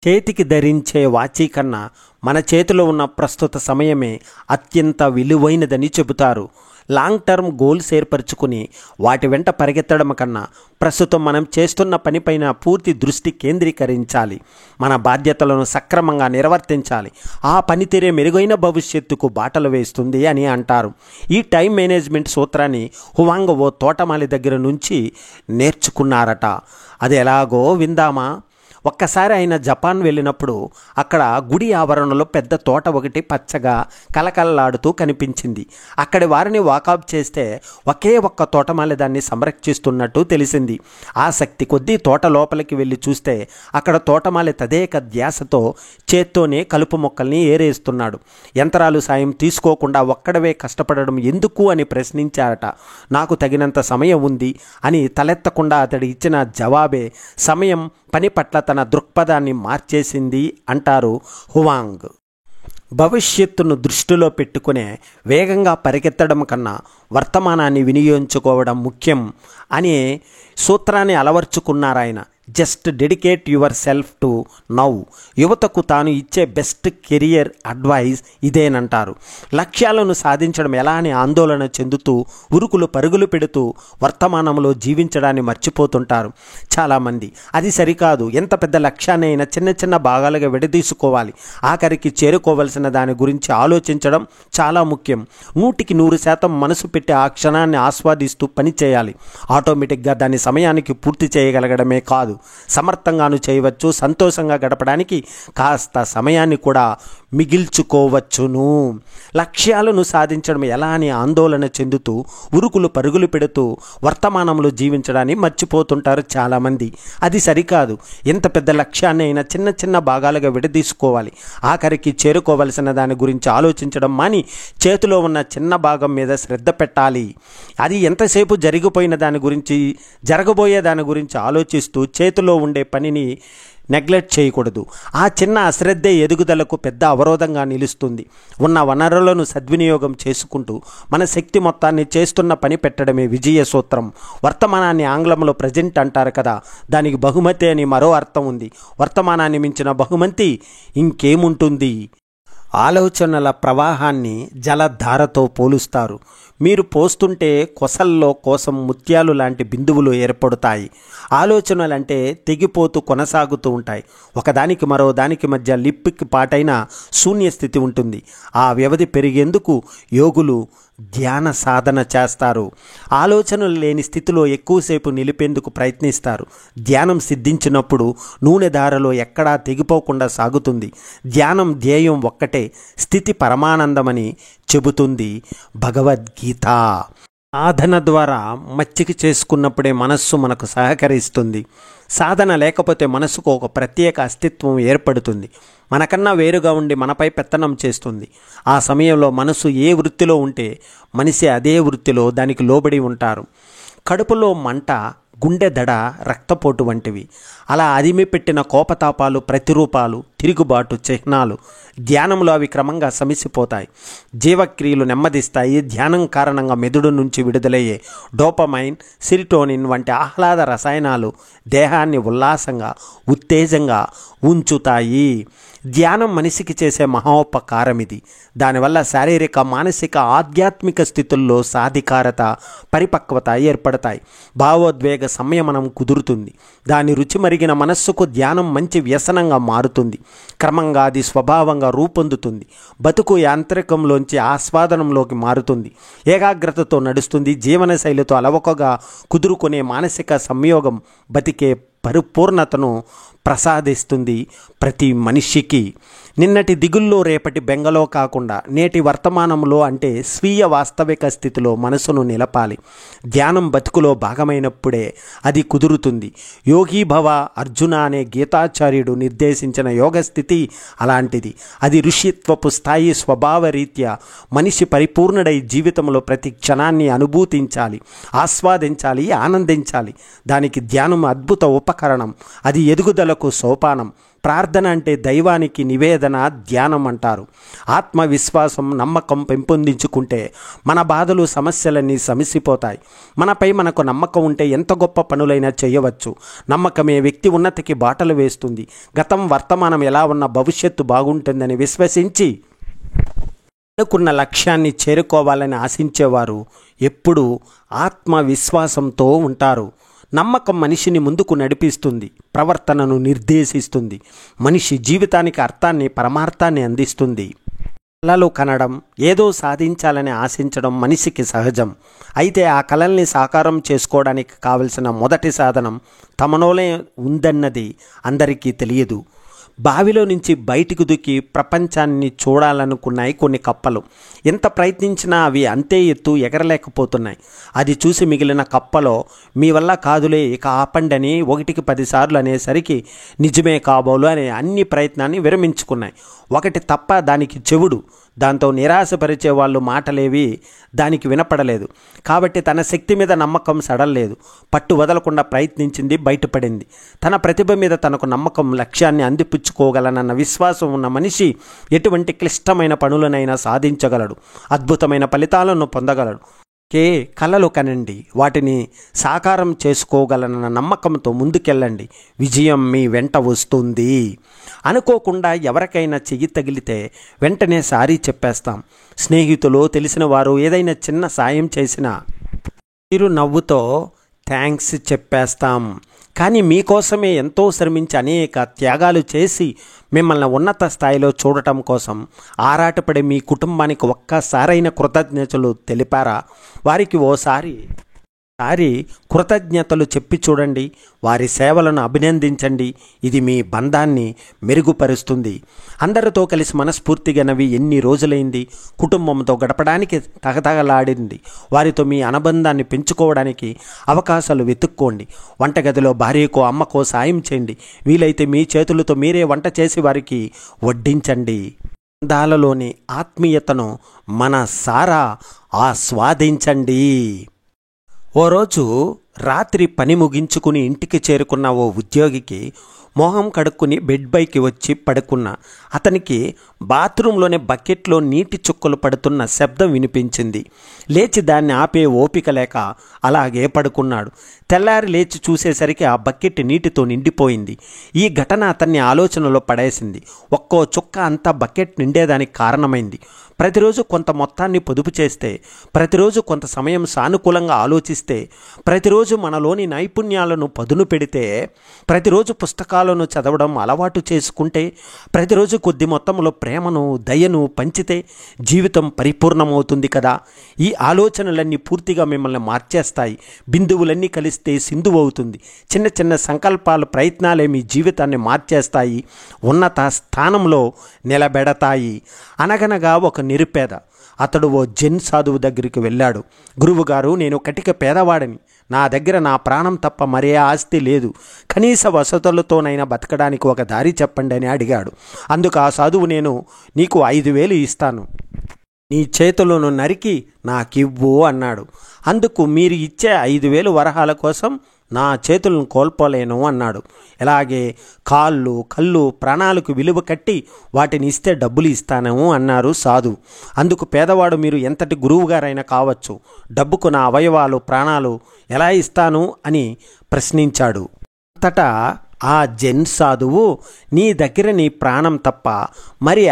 చేతికి ధరించే వాచీ కన్నా మన చేతిలో ఉన్న ప్రస్తుత సమయమే అత్యంత విలువైనదని చెబుతారు. లాంగ్ టర్మ్ గోల్స్ ఏర్పరచుకుని వాటి వెంట పరిగెత్తడం కన్నా ప్రస్తుతం మనం చేస్తున్న పనిపైన పూర్తి దృష్టి కేంద్రీకరించాలి. మన బాధ్యతలను సక్రమంగా నిర్వర్తించాలి. ఆ పనితీరే మెరుగైన భవిష్యత్తుకు బాటలు వేస్తుంది అని అంటారు. ఈ టైం మేనేజ్మెంట్ సూత్రాన్ని హువాంగ్ ఓ తోటమాలి దగ్గర నుంచి నేర్చుకున్నారట. అది ఎలాగో విందామా. ఒక్కసారి ఆయన జపాన్ వెళ్ళినప్పుడు అక్కడ గుడి ఆవరణలో పెద్ద తోట ఒకటి పచ్చగా కలకలలాడుతూ కనిపించింది. అక్కడి వారిని వాకప్ చేస్తే ఒకే ఒక్క తోటమాలి దాన్ని సంరక్షిస్తున్నట్టు తెలిసింది. ఆసక్తి కొద్దీ తోట లోపలికి వెళ్ళి చూస్తే అక్కడ తోటమాలి తదేక ధ్యాసతో చేత్తోనే కలుపు మొక్కల్ని ఏరేస్తున్నాడు. యంత్రాలు సాయం తీసుకోకుండా ఒక్కడవే కష్టపడడం ఎందుకు అని ప్రశ్నించారట. నాకు తగినంత సమయం ఉంది అని తలెత్తకుండా అతడు ఇచ్చిన జవాబే సమయం పని పట్ల తన దృక్పథాన్ని మార్చేసింది అంటారు హువాంగ్. భవిష్యత్తును దృష్టిలో పెట్టుకునే వేగంగా పరిగెత్తడం కన్నా వర్తమానాన్ని వినియోగించుకోవడం ముఖ్యం అనే సూత్రాన్ని అలవర్చుకున్నారాయన. Just dedicate yourself to now. యువతకు తాను ఇచ్చే బెస్ట్ కెరియర్ అడ్వైస్ ఇదేనంటారు. లక్ష్యాలను సాధించడం ఎలా అని ఆందోళన చెందుతూ ఉరుకులు పరుగులు పెడుతూ వర్తమానంలో జీవించడాన్ని మర్చిపోతుంటారు చాలామంది. అది సరికాదు. ఎంత పెద్ద లక్ష్యాన్ని అయినా చిన్న చిన్న భాగాలుగా విడదీసుకోవాలి. ఆఖరికి చేరుకోవలసిన దాని గురించి ఆలోచించడం చాలా ముఖ్యం. 100% మనసు పెట్టి ఆ క్షణాన్ని ఆస్వాదిస్తూ పని చేయాలి. ఆటోమేటిక్గా దాని సమయానికి పూర్తి చేయగలగడమే కాదు, సమర్థంగాను చేయవచ్చు. సంతోషంగా గడపడానికి కాస్త సమయాన్ని కూడా మిగిల్చుకోవచ్చును. లక్ష్యాలను సాధించడం ఎలా అని ఆందోళన చెందుతూ ఉరుకులు పరుగులు పెడుతూ వర్తమానంలో జీవించడాన్ని మర్చిపోతుంటారు చాలామంది. అది సరికాదు. ఎంత పెద్ద లక్ష్యాన్ని అయినా చిన్న చిన్న భాగాలుగా విడదీసుకోవాలి. ఆఖరికి చేరుకోవలసిన దాని గురించి ఆలోచించడం మాని చేతిలో ఉన్న చిన్న భాగం మీద శ్రద్ధ పెట్టాలి. అది ఎంతసేపు జరిగిపోయిన దాని గురించి జరగబోయే దాని గురించి ఆలోచిస్తూ చేతిలో ఉండే పనిని నెగ్లెక్ట్ చేయకూడదు. ఆ చిన్న అశ్రద్ధే ఎదుగుదలకు పెద్ద అవరోధంగా నిలుస్తుంది. ఉన్న వనరులను సద్వినియోగం చేసుకుంటూ మన శక్తి మొత్తాన్ని చేస్తున్న పని పెట్టడమే విజయ సూత్రం. వర్తమానాన్ని ఆంగ్లంలో ప్రజెంట్ అంటారు కదా, దానికి బహుమతి అని మరో అర్థం ఉంది. వర్తమానాన్ని మించిన బహుమతి ఇంకేముంటుంది? ఆలోచనల ప్రవాహాన్ని జలధారతో పోలుస్తారు. మీరు పోస్తుంటే కొసల్లో కోసం ముత్యాలు లాంటి బిందువులు ఏర్పడతాయి. ఆలోచనలంటే తెగిపోతూ కొనసాగుతూ ఉంటాయి. ఒకదానికి మరో దానికి మధ్య లిప్పికి పాటైన శూన్యస్థితి ఉంటుంది. ఆ వ్యవధి పెరిగేందుకు యోగులు ధ్యాన సాధన చేస్తారు. ఆలోచనలు లేని స్థితిలో ఎక్కువసేపు నిలిపేందుకు ప్రయత్నిస్తారు. ధ్యానం సిద్ధించినప్పుడు నూనె దారలో ఎక్కడా తెగిపోకుండా సాగుతుంది. ధ్యానం ధ్యేయం ఒక్కటే, స్థితి పరమానందమని చెబుతుంది భగవద్గీత. సాధన ద్వారా మచ్చిక చేసుకున్నప్పుడే మనస్సు మనకు సహకరిస్తుంది. సాధన లేకపోతే మనసుకు ఒక ప్రత్యేక అస్తిత్వం ఏర్పడుతుంది. మనకన్నా వేరుగా ఉండి మనపై పెత్తనం చేస్తుంది. ఆ సమయంలో మనసు ఏ వృత్తిలో ఉంటే మనిషి అదే వృత్తిలో దానికి లోబడి ఉంటారు. కడుపులో మంట, గుండె దడ, రక్తపోటు వంటివి. అలా అదిమి పెట్టిన కోపతాపాలు, ప్రతిరూపాలు, తిరుగుబాటు చిహ్నాలు. ధ్యానంలో అవి క్రమంగా సమసిపోతాయి. జీవక్రియలు నెమ్మదిస్తాయి. ధ్యానం కారణంగా మెదడు నుంచి విడుదలయ్యే డోపమైన్, సెరిటోనిన్ వంటి ఆహ్లాద రసాయనాలు దేహాన్ని ఉల్లాసంగా, ఉత్తేజంగా ఉంచుతాయి. ధ్యానం మనిషికి చేసే మహోపకారం ఇది. దానివల్ల శారీరక, మానసిక, ఆధ్యాత్మిక స్థితుల్లో సాధికారత, పరిపక్వత ఏర్పడతాయి. భావోద్వేగ సంయమనం కుదురుతుంది. దాని రుచి మరిగిన మనస్సుకు ధ్యానం మంచి వ్యసనంగా మారుతుంది. క్రమంగా అది స్వభావంగా రూపొందుతుంది. బతుకు యాంత్రికంలోంచి ఆస్వాదనంలోకి మారుతుంది. ఏకాగ్రతతో నడుస్తుంది. జీవనశైలితో అలవకగా కుదురుకునే మానసిక సంయోగం బతికే పరిపూర్ణతను ప్రసాదిస్తుంది ప్రతి మనిషికి. నిన్నటి దిగుల్లో రేపటి బెంగలో కాకుండా నేటి వర్తమానంలో అంటే స్వీయ వాస్తవిక స్థితిలో మనసును నిలపాలి. ధ్యానం బతుకులో భాగమైనప్పుడే అది కుదురుతుంది. యోగీభవ అర్జున అనే గీతాచార్యుడు నిర్దేశించిన యోగస్థితి అలాంటిది. అది ఋషిత్వపు స్థాయి. స్వభావరీత్యా మనిషి పరిపూర్ణుడై జీవితంలో ప్రతి క్షణాన్ని అనుభూతించాలి, ఆస్వాదించాలి, ఆనందించాలి. దానికి ధ్యానం అద్భుత ఉపకరణం. అది ఎదుగుదలకు సోపానం. ప్రార్థన అంటే దైవానికి నివేదన, ధ్యానం అంటారు. ఆత్మవిశ్వాసం, నమ్మకం పెంపొందించుకుంటే మన బాధలు, సమస్యలన్నీ సమసిపోతాయి. మనపై మనకు నమ్మకం ఉంటే ఎంత గొప్ప పనులైనా చేయవచ్చు. నమ్మకమే వ్యక్తి ఉన్నతికి బాటలు వేస్తుంది. గతం, వర్తమానం ఎలా ఉన్న భవిష్యత్తు బాగుంటుందని విశ్వసించి అనుకున్న లక్ష్యాన్ని చేరుకోవాలని ఆశించేవారు ఎప్పుడూ ఆత్మవిశ్వాసంతో ఉంటారు. నమ్మకం మనిషిని ముందుకు నడిపిస్తుంది, ప్రవర్తనను నిర్దేశిస్తుంది, మనిషి జీవితానికి అర్థాన్ని, పరమార్థాన్ని అందిస్తుంది. కలలు కనడం, ఏదో సాధించాలని ఆశించడం మనిషికి సహజం. అయితే ఆ కలల్ని సాకారం చేసుకోవడానికి కావలసిన మొదటి సాధనం తమలోనే ఉందన్నది అందరికీ తెలియదు. బావిలో నుంచి బయటికి దూకి ప్రపంచాన్ని చూడాలనుకున్నాయి కొన్ని కప్పలు. ఎంత ప్రయత్నించినా అవి అంతే ఎత్తు ఎగరలేకపోతున్నాయి. అది చూసి మిగిలిన కప్పలో మీ వల్ల కాదులే ఇక ఆపండి అని 1కి 10 సార్లు అనేసరికి నిజమే కాబోలు అనే అన్ని ప్రయత్నాన్ని విరమించుకున్నాయి. ఒకటి తప్ప దానికి చెవుడు. దాంతో నిరాశపరిచే వాళ్ళు మాటలేవి దానికి వినపడలేదు. కాబట్టి తన శక్తి మీద నమ్మకం సడలేదు. పట్టు వదలకుండా ప్రయత్నించింది, బయటపడింది. తన ప్రతిభ మీద తనకు నమ్మకం, లక్ష్యాన్ని అందిపుచ్చుకోగలనన్న విశ్వాసం ఉన్న మనిషి ఎటువంటి క్లిష్టమైన పనులనైనా సాధించగలడు, అద్భుతమైన ఫలితాలను పొందగలడు. కలలు కనండి, వాటిని సాకారం చేసుకోగలనన్న నమ్మకంతో ముందుకెళ్ళండి. విజయం మీ వెంట వస్తుంది. అనుకోకుండా ఎవరికైనా చెయ్యి తగిలితే వెంటనే సారీ చెప్పేస్తాం. స్నేహితులు, తెలిసిన వారు ఏదైనా చిన్న సాయం చేసినా మీరు నవ్వుతో థ్యాంక్స్ చెప్పేస్తాం. కానీ మీకోసమే ఎంతో శ్రమించి అనేక త్యాగాలు చేసి మిమ్మల్ని ఉన్నత స్థాయిలో చూడటం కోసం ఆరాటపడే మీ కుటుంబానికి ఒక్కసారైన కృతజ్ఞతలు తెలిపారా? వారికి ఓసారి కృతజ్ఞతలు చెప్పి చూడండి. వారి సేవలను అభినందించండి. ఇది మీ బంధాన్ని మెరుగుపరుస్తుంది. అందరితో కలిసి మనస్ఫూర్తిగా నవ్వి ఎన్ని రోజులైంది. కుటుంబంతో గడపడానికి తగతగలాడింది. వారితో మీ అనుబంధాన్ని పెంచుకోవడానికి అవకాశాలు వెతుక్కోండి. వంటగదిలో భార్యకో అమ్మకో సాయం చేయండి. వీలైతే మీ చేతులతో మీరే వంట చేసి వారికి వడ్డించండి. బంధాలలోని ఆత్మీయతను మనసారా ఆస్వాదించండి. ఓ రోజు రాత్రి పని ముగించుకుని ఇంటికి చేరుకున్న ఓ ఉద్యోగికి మొహం కడుక్కుని బెడ్ పైకి వచ్చి పడుకున్న అతనికి బాత్రూంలోనే బకెట్లో నీటి చుక్కలు పడుతున్న శబ్దం వినిపించింది. లేచి దాన్ని ఆపే ఓపిక లేక అలాగే పడుకున్నాడు. తెల్లారి లేచి చూసేసరికి ఆ బకెట్ నీటితో నిండిపోయింది. ఈ ఘటన అతన్ని ఆలోచనలో పడేసింది. ఒక్కో చుక్క అంతా బకెట్ నిండేదానికి కారణమైంది. ప్రతిరోజు కొంత మొత్తాన్ని పొదుపు చేస్తే, ప్రతిరోజు కొంత సమయం సానుకూలంగా ఆలోచిస్తే, ప్రతిరోజు మనలోని నైపుణ్యాలను పదును పెడితే, ప్రతిరోజు పుస్తకాలను చదవడం అలవాటు చేసుకుంటే, ప్రతిరోజు కొద్ది మొత్తంలో ప్రేమను, దయను పంచితే జీవితం పరిపూర్ణమవుతుంది కదా. ఈ ఆలోచనలన్నీ పూర్తిగా మిమ్మల్ని మార్చేస్తాయి. బిందువులన్నీ కలిస్తే సింధువు అవుతుంది. చిన్న చిన్న సంకల్పాలు, ప్రయత్నాలే మీ జీవితాన్ని మార్చేస్తాయి, ఉన్నత స్థానంలో నిలబెడతాయి. అనగనగా ఒక నిరుపేద అతడు ఓ జెన్ సాధువు దగ్గరికి వెళ్ళాడు. గురువుగారు, నేను కటిక పేదవాడిని. నా దగ్గర నా ప్రాణం తప్ప మరే ఆస్తి లేదు. కనీస వసతులతోనైనా బతకడానికి ఒక దారి చెప్పండి అని అడిగాడు. అందుకు ఆ సాధువు, నేను నీకు 5,000 ఇస్తాను. నీ చేతులను నరికి నాకివ్వు అన్నాడు. అందుకు, మీరు ఇచ్చే 5,000 వరహాల కోసం నా చేతులను కోల్పోలేను అన్నాడు. ఇలాగే కాళ్ళు, కళ్ళు, ప్రాణాలకు విలువ కట్టి వాటిని ఇస్తే డబ్బులు ఇస్తాను అన్నారు సాధు. అందుకు పేదవాడు, మీరు ఎంతటి గురువుగారైనా కావచ్చు, డబ్బుకు నా అవయవాలు, ప్రాణాలు ఎలా ఇస్తాను అని ప్రశ్నించాడు. అంతటా ఆ జెన్ సాధువు, నీ దగ్గర నీ ప్రాణం తప్ప మరి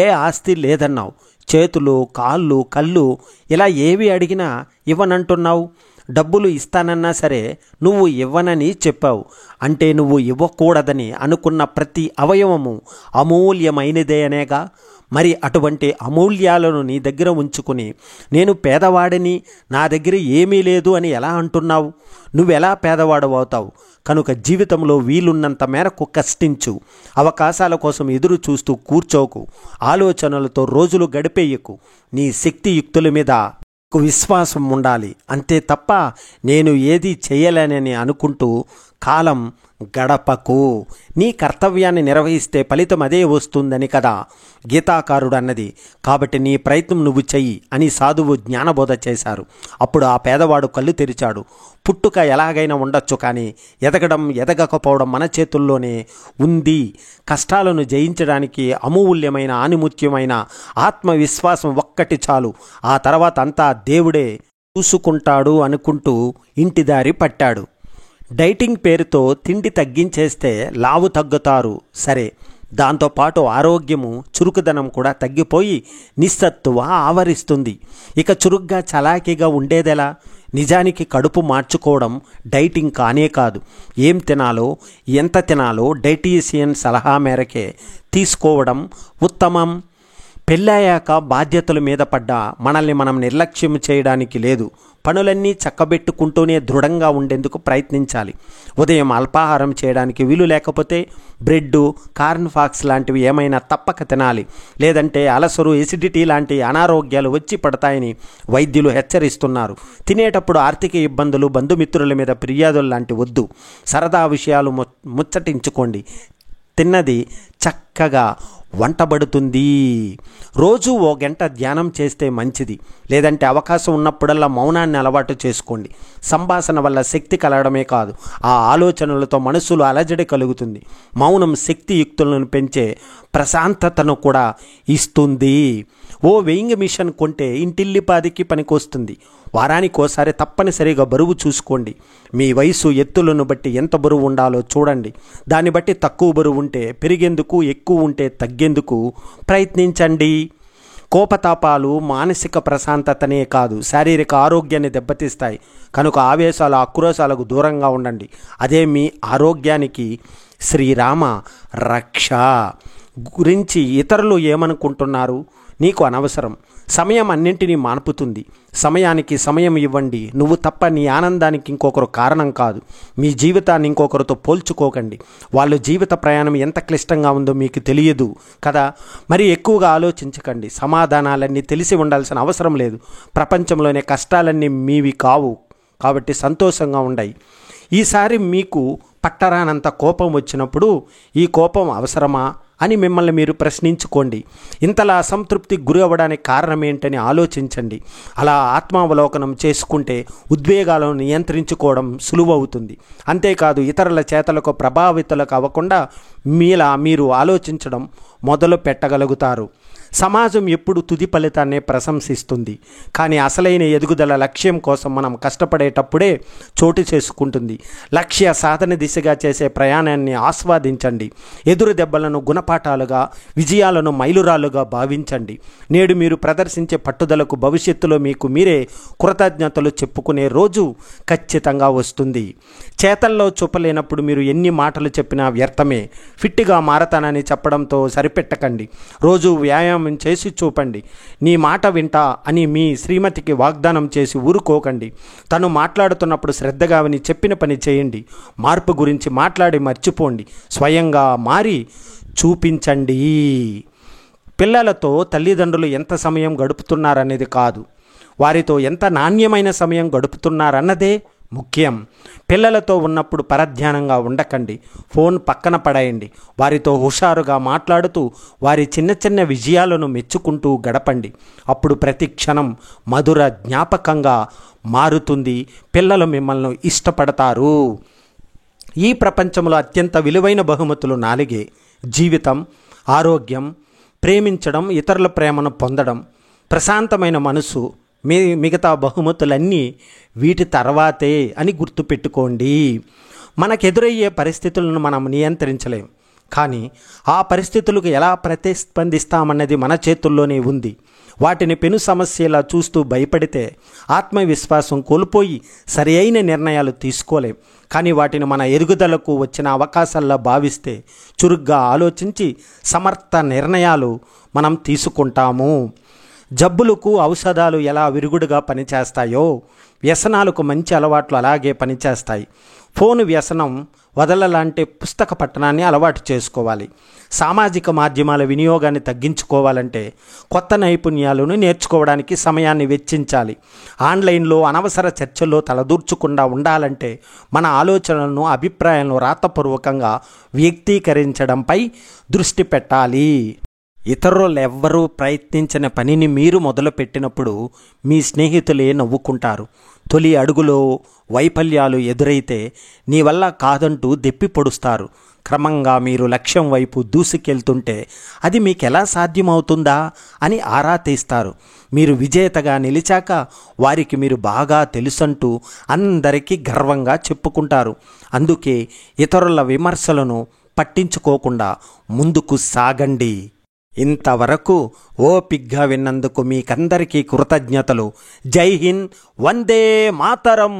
ఏ ఆస్తి లేదన్నావు. చేతులు, కాళ్ళు, కళ్ళు ఇలా ఏవి అడిగినా ఇవ్వనంటున్నావు. డబ్బులు ఇస్తానన్నా సరే నువ్వు ఇవ్వనని చెప్పావు. అంటే నువ్వు ఇవ్వకూడదని అనుకున్న ప్రతి అవయవము అమూల్యమైనదే అనేగా. మరి అటువంటి అమూల్యాలను నీ దగ్గర ఉంచుకుని నేను పేదవాడిని, నా దగ్గర ఏమీ లేదు అని ఎలా అంటున్నావు? నువ్వెలా పేదవాడు అవుతావు? కనుక జీవితంలో వీలున్నంత మేరకు కష్టించు. అవకాశాల కోసం ఎదురు చూస్తూ కూర్చోకు. ఆలోచనలతో రోజులు గడిపేయకు. నీ శక్తియుక్తుల మీద విశ్వాసం ఉండాలి. అంతే తప్ప నేను ఏది చేయలేనని అనుకుంటూ కాలం గడపకు. నీ కర్తవ్యాన్ని నిర్వహిస్తే ఫలితం అదే వస్తుందని కదా గీతాకారుడు అన్నది. కాబట్టి నీ ప్రయత్నం నువ్వు చెయ్యి అని సాధువు జ్ఞానబోధ చేశారు. అప్పుడు ఆ పేదవాడు కళ్ళు తెరిచాడు. పుట్టుక ఎలాగైనా ఉండొచ్చు, కానీ ఎదగడం, ఎదగకపోవడం మన చేతుల్లోనే ఉంది. కష్టాలను జయించడానికి అమూల్యమైన, ఆనిముత్యమైన ఆత్మవిశ్వాసం ఒక్కటి చాలు. ఆ తర్వాత అంతా దేవుడే చూసుకుంటాడు అనుకుంటూ ఇంటిదారి పట్టాడు. డైటింగ్ పేరుతో తిండి తగ్గించేస్తే లావు తగ్గుతారు సరే, దాంతోపాటు ఆరోగ్యము, చురుకుదనం కూడా తగ్గిపోయి నిస్సత్తువ ఆవరిస్తుంది. ఇక చురుగ్గా చలాకీగా ఉండేదెలా? నిజానికి కడుపు మార్చుకోవడం డైటింగ్ కానే కాదు. ఏం తినాలో, ఎంత తినాలో డైటీషియన్ సలహా మేరకే తీసుకోవడం ఉత్తమం. పెళ్ళయ్యాక బాధ్యతల మీద పడ్డ మనల్ని మనం నిర్లక్ష్యం చేయడానికి లేదు. పనులన్నీ చక్కబెట్టుకుంటూనే దృఢంగా ఉండేందుకు ప్రయత్నించాలి. ఉదయం అల్పాహారం చేయడానికి వీలు లేకపోతే బ్రెడ్, కార్న్ ఫాక్స్ లాంటివి ఏమైనా తప్పక తినాలి. లేదంటే అలసరు, ఎసిడిటీ లాంటి అనారోగ్యాలు వచ్చి పడతాయని వైద్యులు హెచ్చరిస్తున్నారు. తినేటప్పుడు ఆర్థిక ఇబ్బందులు, బంధుమిత్రుల మీద ఫిర్యాదులు లాంటి వద్దు. సరదా విషయాలు ముచ్చటించుకోండి. తిన్నది చక్కగా వంటబడుతుంది. రోజు 1 గంట ధ్యానం చేస్తే మంచిది. లేదంటే అవకాశం ఉన్నప్పుడల్లా మౌనాన్ని అలవాటు చేసుకోండి. సంభాషణ వల్ల శక్తి కలగడమే కాదు, ఆ ఆలోచనలతో మనసులో అలజడి కలుగుతుంది. మౌనం శక్తియుక్తులను పెంచే ప్రశాంతతను కూడా ఇస్తుంది. ఓ వెయింగ్ మిషన్ కొంటే ఇంటిల్లిపాదికి పనికొస్తుంది. వారానికోసారి తప్పనిసరిగా బరువు చూసుకోండి. మీ వయసు, ఎత్తులను బట్టి ఎంత బరువు ఉండాలో చూడండి. దాన్ని బట్టి తక్కువ బరువు ఉంటే పెరిగేందుకు, ఎక్కువ ఉంటే తగ్గేందుకు ప్రయత్నించండి. కోపతాపాలు మానసిక ప్రశాంతతనే కాదు, శారీరక ఆరోగ్యాన్ని దెబ్బతీస్తాయి. కనుక ఆవేశాలు, ఆక్రోశాలకు దూరంగా ఉండండి. అదే మీ ఆరోగ్యానికి శ్రీరామ రక్ష. గురించి ఇతరులు ఏమనుకుంటున్నారు నీకు అనవసరం. సమయం అన్నింటినీ మాన్పుతుంది. సమయానికి సమయం ఇవ్వండి. నువ్వు తప్ప నీ ఆనందానికి ఇంకొకరు కారణం కాదు. మీ జీవితాన్ని ఇంకొకరితో పోల్చుకోకండి. వాళ్ళ జీవిత ప్రయాణం ఎంత క్లిష్టంగా ఉందో మీకు తెలియదు కదా. మరి ఎక్కువగా ఆలోచించకండి. సమాధానాలన్నీ తెలిసి ఉండాల్సిన అవసరం లేదు. ప్రపంచంలోనే కష్టాలన్నీ మీవి కావు. కాబట్టి సంతోషంగా ఉండాయి. ఈసారి మీకు పట్టరానంత కోపం వచ్చినప్పుడు ఈ కోపం అవసరమా అని మిమ్మల్ని మీరు ప్రశ్నించుకోండి. ఇంతలా అసంతృప్తికి గురి అవ్వడానికి కారణం ఏంటని ఆలోచించండి. అలా ఆత్మావలోకనం చేసుకుంటే ఉద్వేగాలను నియంత్రించుకోవడం సులువవుతుంది. అంతేకాదు, ఇతరుల చేతలకు ప్రభావితులకు అవ్వకుండా మీలా మీరు ఆలోచించడం మొదలు పెట్టగలుగుతారు. సమాజం ఎప్పుడు తుది ఫలితాన్నే ప్రశంసిస్తుంది. కానీ అసలైన ఎదుగుదల లక్ష్యం కోసం మనం కష్టపడేటప్పుడే చోటు చేసుకుంటుంది. లక్ష్య సాధన దిశగా చేసే ప్రయాణాన్ని ఆస్వాదించండి. ఎదురు దెబ్బలను గుణపాఠాలుగా, విజయాలను మైలురాళ్ళుగా భావించండి. నేడు మీరు ప్రదర్శించే పట్టుదలకు భవిష్యత్తులో మీకు మీరే కృతజ్ఞతలు చెప్పుకునే రోజు ఖచ్చితంగా వస్తుంది. చేతల్లో చూపలేనప్పుడు మీరు ఎన్ని మాటలు చెప్పినా వ్యర్థమే. ఫిట్గా మారతానని చెప్పడంతో సరిపెట్టకండి. రోజు వ్యాయామం చేసి చూపండి. నీ మాట వింటా అని మీ శ్రీమతికి వాగ్దానం చేసి ఊరుకోకండి. తను మాట్లాడుతున్నప్పుడు శ్రద్ధగా విని చెప్పిన పని చేయండి. మార్పు గురించి మాట్లాడి మర్చిపోండి. స్వయంగా మారి చూపించండి. పిల్లలతో తల్లిదండ్రులు ఎంత సమయం గడుపుతున్నారనేది కాదు, వారితో ఎంత నాణ్యమైన సమయం గడుపుతున్నారన్నదే ముఖ్యం. పిల్లలతో ఉన్నప్పుడు పరధ్యానంగా ఉండకండి. ఫోన్ పక్కన పడేయండి. వారితో హుషారుగా మాట్లాడుతూ వారి చిన్న చిన్న విజయాలను మెచ్చుకుంటూ గడపండి. అప్పుడు ప్రతి క్షణం మధుర జ్ఞాపకంగా మారుతుంది. పిల్లలు మిమ్మల్ని ఇష్టపడతారు. ఈ ప్రపంచంలో అత్యంత విలువైన బహుమతులు 4: జీవితం, ఆరోగ్యం, ప్రేమించడం, ఇతరుల ప్రేమను పొందడం, ప్రశాంతమైన మనసు. మిగతా బహుమతులన్నీ వీటి తర్వాతే అని గుర్తుపెట్టుకోండి. మనకెదురయ్యే పరిస్థితులను మనం నియంత్రించలేం. కానీ ఆ పరిస్థితులకు ఎలా ప్రతిస్పందిస్తామన్నది మన చేతుల్లోనే ఉంది. వాటిని పెను సమస్యలా చూస్తూ భయపడితే ఆత్మవిశ్వాసం కోల్పోయి సరి అయిన నిర్ణయాలు తీసుకోలేం. కానీ వాటిని మన ఎదుగుదలకు వచ్చిన అవకాశాల్లో భావిస్తే చురుగ్గా ఆలోచించి సమర్థ నిర్ణయాలు మనం తీసుకుంటాము. జబ్బులకు ఔషధాలు ఎలా విరుగుడుగా పనిచేస్తాయో వ్యసనాలకు మంచి అలవాట్లు అలాగే పనిచేస్తాయి. ఫోను వ్యసనం వదలలాంటి పుస్తక పఠనాన్ని అలవాటు చేసుకోవాలి. సామాజిక మాధ్యమాల వినియోగాన్ని తగ్గించుకోవాలంటే కొత్త నైపుణ్యాలను నేర్చుకోవడానికి సమయాన్ని వెచ్చించాలి. ఆన్లైన్లో అనవసర చర్చల్లో తలదూర్చకుండా ఉండాలంటే మన ఆలోచనలను, అభిప్రాయాలను రాతపూర్వకంగా వ్యక్తీకరించడంపై దృష్టి పెట్టాలి. ఇతరులు ఎవ్వరూ ప్రయత్నించిన పనిని మీరు మొదలుపెట్టినప్పుడు మీ స్నేహితులే నవ్వుకుంటారు. తొలి అడుగులో వైఫల్యాలు ఎదురైతే నీ వల్ల కాదంటూ దెప్పి పొడుస్తారు. క్రమంగా మీరు లక్ష్యం వైపు దూసుకెళ్తుంటే అది మీకెలా సాధ్యమవుతుందా అని ఆరా తీస్తారు. మీరు విజేతగా నిలిచాక వారికి మీరు బాగా తెలుసంటూ అందరికీ గర్వంగా చెప్పుకుంటారు. అందుకే ఇతరుల విమర్శలను పట్టించుకోకుండా ముందుకు సాగండి. ఇంతవరకు ఓపిగ్గా విన్నందుకు మీకందరికీ కృతజ్ఞతలు. జై హింద్, వందే మాతరం.